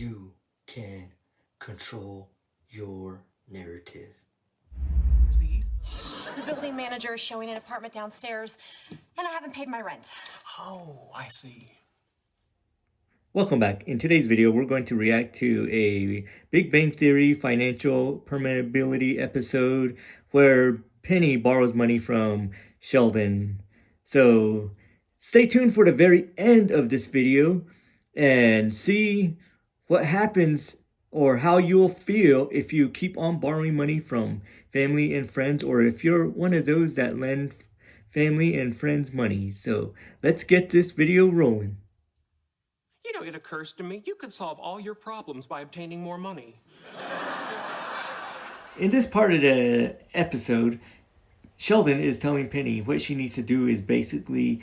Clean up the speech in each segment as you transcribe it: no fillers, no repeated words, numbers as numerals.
you can control your narrative. The building manager is showing an apartment downstairs, and I haven't paid my rent. Oh, I see. Welcome back. In today's video, we're going to react to a Big Bang Theory financial permeability episode where Penny borrows money from Sheldon. So stay tuned for the very end of this video and see what happens or how you'll feel if you keep on borrowing money from family and friends, or if you're one of those that lend family and friends money. So let's get this video rolling. You know, it occurs to me you could solve all your problems by obtaining more money. In this part of the episode, Sheldon is telling Penny what she needs to do is basically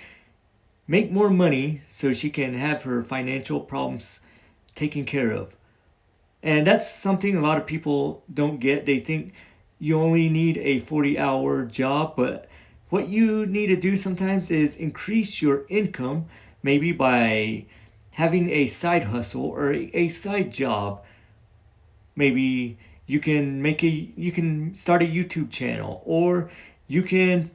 make more money so she can have her financial problems taken care of. And that's something a lot of people don't get. They think you only need a 40-hour job, but what you need to do sometimes is increase your income, maybe by having a side hustle or a side job. Maybe you can start a YouTube channel, or you can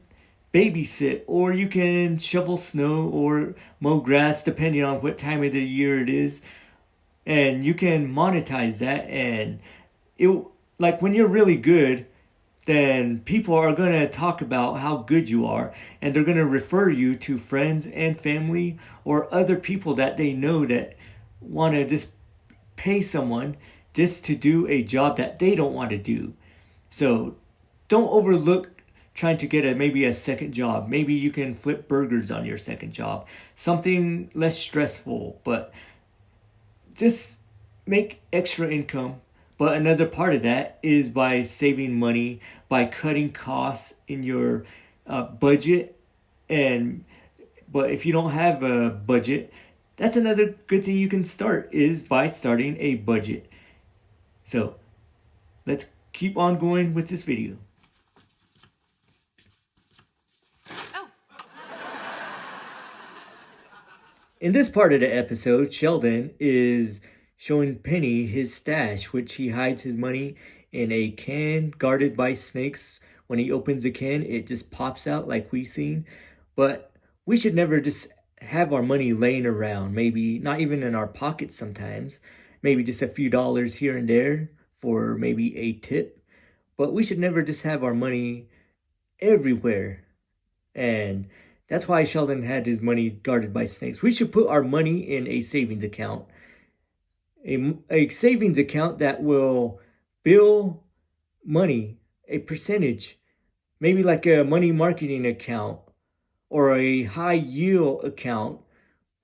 babysit, or you can shovel snow or mow grass depending on what time of the year it is, and you can monetize that. And it, like, when you're really good, then people are going to talk about how good you are, and they're going to refer you to friends and family or other people that they know that want to just pay someone just to do a job that they don't want to do. So don't overlook trying to get maybe a second job. Maybe you can flip burgers on your second job, something less stressful, but just make extra income. But another part of that is by saving money, by cutting costs in your budget. But if you don't have a budget, that's another good thing you can start, is by starting a budget. So let's keep on going with this video. Oh. In this part of the episode, Sheldon is showing Penny his stash, which he hides his money in a can guarded by snakes. When he opens the can, it just pops out like we've seen. But we should never just have our money laying around, maybe not even in our pockets sometimes. Maybe just a few dollars here and there for maybe a tip. But we should never just have our money everywhere. And that's why Sheldon had his money guarded by snakes. We should put our money in a savings account. A savings account that will bill money, a percentage, maybe like a money marketing account or a high yield account,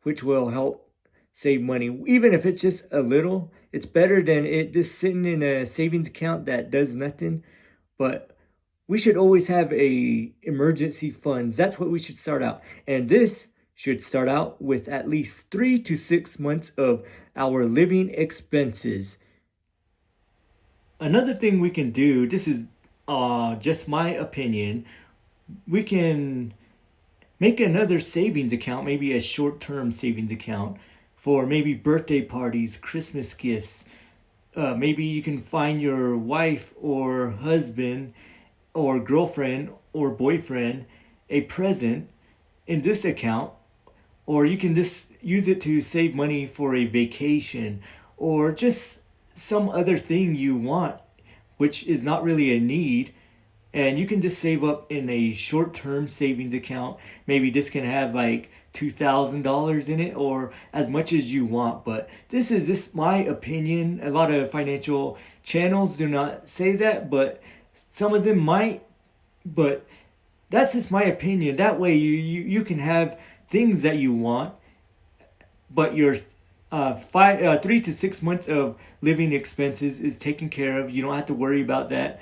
which will help save money. Even if it's just a little, it's better than it just sitting in a savings account that does nothing. But we should always have a emergency funds. That's what we should start out. And this should start out with at least 3 to 6 months of our living expenses. Another thing we can do, this is just my opinion, we can make another savings account, maybe a short-term savings account for maybe birthday parties, Christmas gifts. Maybe you can find your wife or husband or girlfriend or boyfriend a present in this account. Or you can just use it to save money for a vacation or just some other thing you want, which is not really a need. And you can just save up in a short-term savings account. Maybe this can have like $2,000 in it, or as much as you want. But this is just my opinion. A lot of financial channels do not say that, but some of them might. But that's just my opinion. That way you can have things that you want, but your 3 to 6 months of living expenses is taken care of. You don't have to worry about that.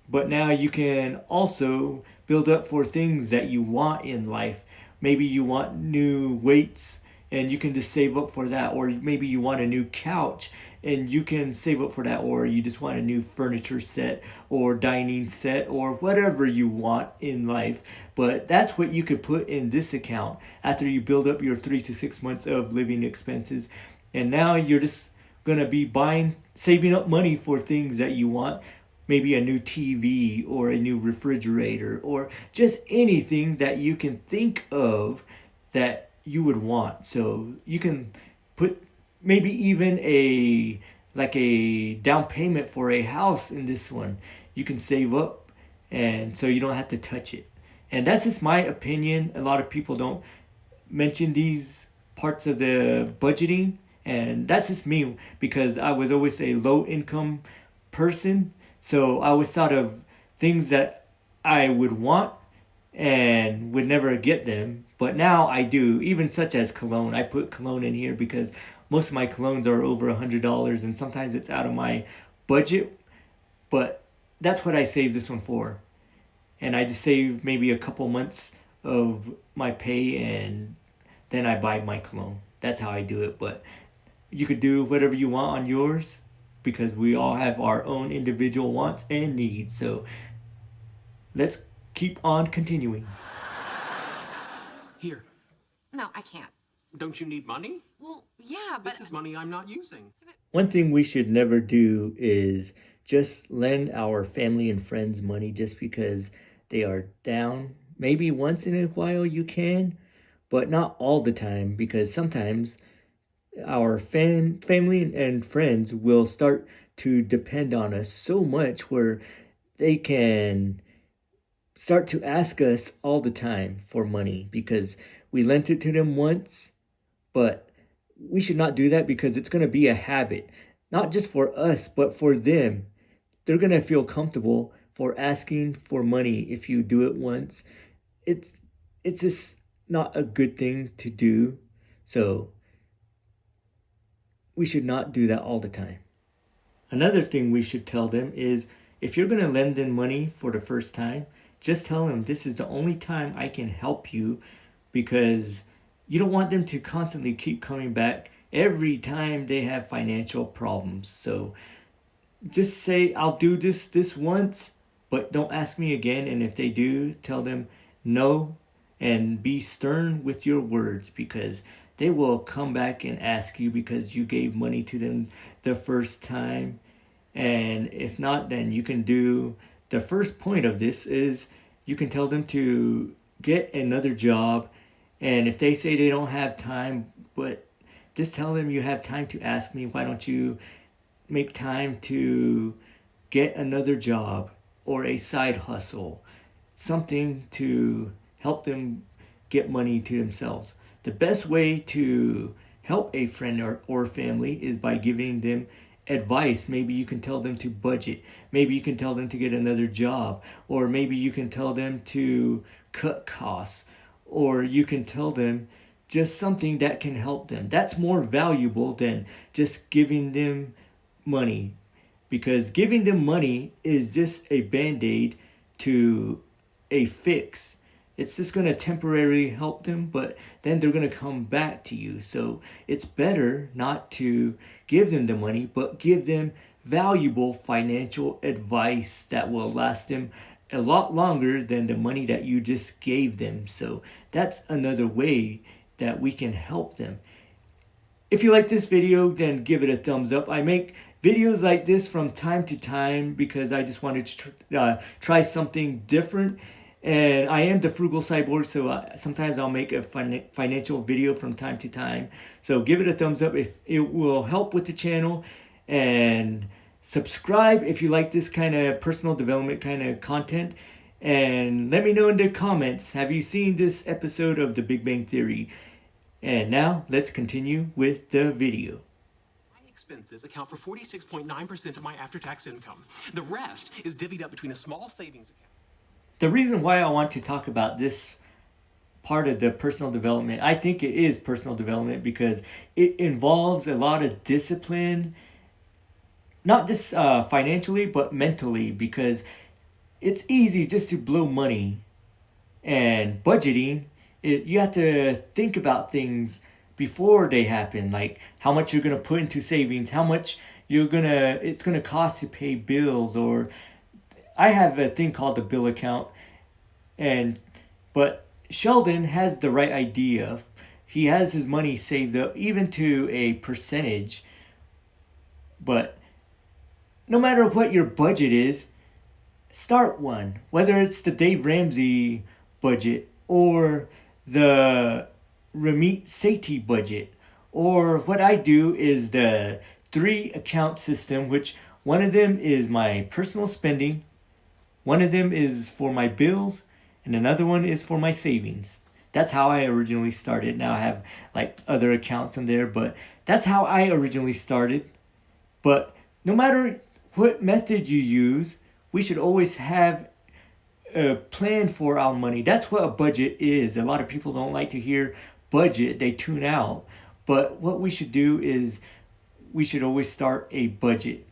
But now you can also build up for things that you want in life. Maybe you want new weights and you can just save up for that. Or maybe you want a new couch and you can save up for that. Or you just want a new furniture set or dining set or whatever you want in life. But that's what you could put in this account after you build up your 3 to 6 months of living expenses. And now you're just going to be saving up money for things that you want. Maybe a new TV or a new refrigerator or just anything that you can think of that you would want. So you can put maybe even a down payment for a house in this one. You can save up and so you don't have to touch it. And that's just my opinion. A lot of people don't mention these parts of the budgeting, and that's just me because I was always a low income person. So I always thought of things that I would want and would never get them. But now I do, even such as cologne. I put cologne in here because most of my colognes are over $100 and sometimes it's out of my budget. But that's what I saved this one for. And I just save maybe a couple months of my pay and then I buy my cologne. That's how I do it. But you could do whatever you want on yours because we all have our own individual wants and needs. So let's keep on continuing. Here, No, I can't. don't you need money? Well, yeah, but This is money I'm not using. One thing we should never do is just lend our family and friends money just because they are down. Maybe once in a while you can, but not all the time because sometimes our family and friends will start to depend on us so much where they can start to ask us all the time for money because we lent it to them once. But we should not do that because it's going to be a habit, not just for us, but for them. They're going to feel comfortable for asking for money if you do it once. It's just not a good thing to do. So we should not do that all the time. Another thing we should tell them is if you're going to lend them money for the first time, just tell them this is the only time I can help you because you don't want them to constantly keep coming back every time they have financial problems. So just say, I'll do this once, but don't ask me again. And if they do, tell them no and be stern with your words because they will come back and ask you because you gave money to them the first time. And if not, then you can do the first point of this is you can tell them to get another job. And if they say they don't have time, but just tell them you have time to ask me, why don't you make time to get another job or a side hustle, something to help them get money to themselves. The best way to help a friend or family is by giving them advice. Maybe you can tell them to budget. Maybe you can tell them to get another job. Or maybe you can tell them to cut costs. Or you can tell them just something that can help them. That's more valuable than just giving them money. Because giving them money is just a band-aid to a fix. It's just going to temporarily help them, but then they're going to come back to you. So it's better not to give them the money, but give them valuable financial advice that will last them a lot longer than the money that you just gave them. So that's another way that we can help them. If you like this video, then give it a thumbs up. I make videos like this from time to time because I just wanted to try something different. And I am the frugal cyborg, so sometimes I'll make a financial video from time to time. So give it a thumbs up if it will help with the channel. And subscribe if you like this kind of personal development kind of content. And let me know in the comments, have you seen this episode of The Big Bang Theory? And now, let's continue with the video. My expenses account for 46.9% of my after-tax income. The rest is divvied up between a small savings account. The reason why I want to talk about this part of the personal development, I think it is personal development because it involves a lot of discipline, not just financially, but mentally, because it's easy just to blow money. And budgeting, you have to think about things before they happen, like how much you're going to put into savings, how much it's going to cost to pay bills, or I have a thing called the bill account, but Sheldon has the right idea. He has his money saved up, even to a percentage, But no matter what your budget is, start one. Whether it's the Dave Ramsey budget or the Ramit Sethi budget, or what I do is the 3 account system, which one of them is my personal spending, one of them is for my bills, and another one is for my savings. That's how I originally started. Now I have like other accounts in there, but that's how I originally started. But no matter what method you use, we should always have a plan for our money. That's what a budget is. A lot of people don't like to hear budget, they tune out. But what we should do is we should always start a budget.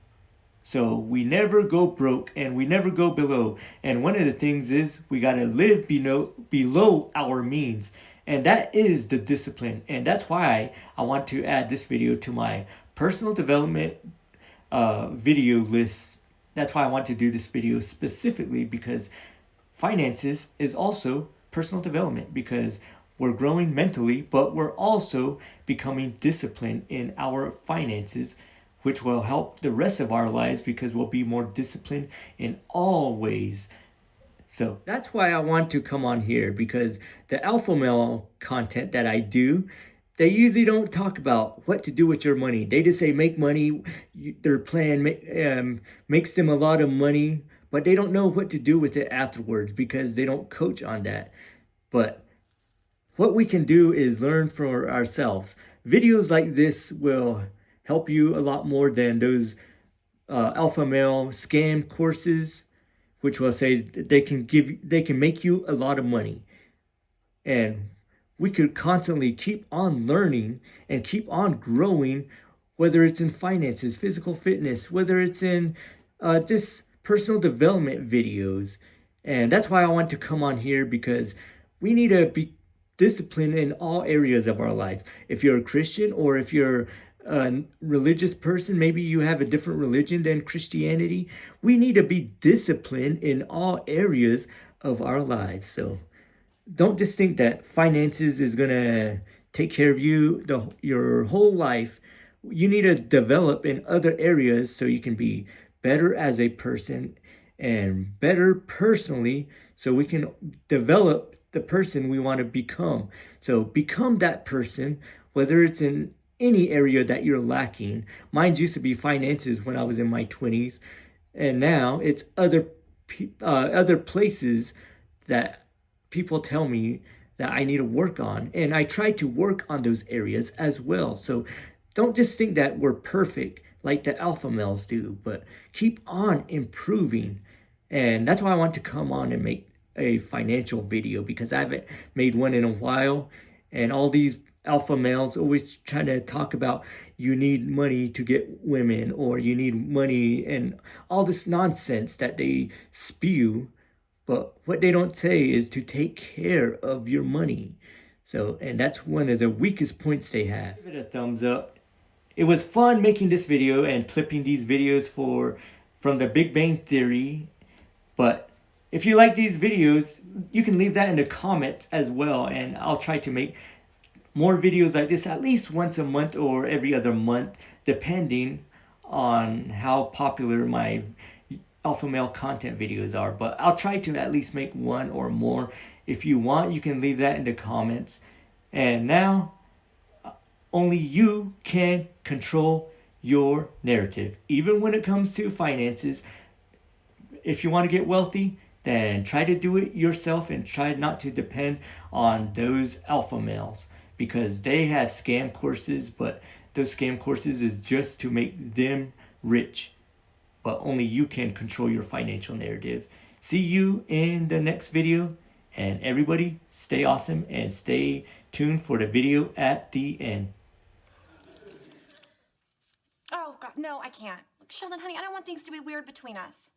So we never go broke and we never go below. And one of the things is we got to live below our means. And that is the discipline. And that's why I want to add this video to my personal development video list. That's why I want to do this video specifically, because finances is also personal development, because we're growing mentally, but we're also becoming disciplined in our finances, which will help the rest of our lives because we'll be more disciplined in all ways. So that's why I want to come on here, because the alpha male content that I do, they usually don't talk about what to do with your money. They just say make money. Their plan makes them a lot of money, but they don't know what to do with it afterwards because they don't coach on that. But what we can do is learn for ourselves. Videos like this will help you a lot more than those alpha male scam courses, which will say they can make you a lot of money. And we could constantly keep on learning and keep on growing, whether it's in finances, physical fitness, whether it's in just personal development videos. And that's why I want to come on here, because we need to be disciplined in all areas of our lives. If you're a Christian, or if you're a religious person, maybe you have a different religion than Christianity, we need to be disciplined in all areas of our lives. So don't just think that finances is going to take care of you your whole life. You need to develop in other areas so you can be better as a person and better personally, so we can develop the person we want to become. So become that person, whether it's in any area that you're lacking. Mine used to be finances when I was in my 20s, and now it's other places that people tell me that I need to work on, and I try to work on those areas as well. So don't just think that we're perfect like the alpha males do, but keep on improving. And that's why I want to come on and make a financial video, because I haven't made one in a while. And all these alpha males always trying to talk about you need money to get women, or you need money, and all this nonsense that they spew. But what they don't say is to take care of your money. So, and that's one of the weakest points they have. Give it a thumbs up. It was fun making this video and clipping these videos from the Big Bang Theory. But if you like these videos, you can leave that in the comments as well. And I'll try to make more videos like this at least once a month or every other month, depending on how popular my alpha male content videos are. But I'll try to at least make one or more. If you want, you can leave that in the comments. And now, only you can control your narrative, even when it comes to finances. If you want to get wealthy, then try to do it yourself and try not to depend on those alpha males, because they have scam courses, but those scam courses is just to make them rich. But only you can control your financial narrative. See you in the next video. And everybody, stay awesome and stay tuned for the video at the end. Oh, God, no, I can't. Look, Sheldon, honey, I don't want things to be weird between us.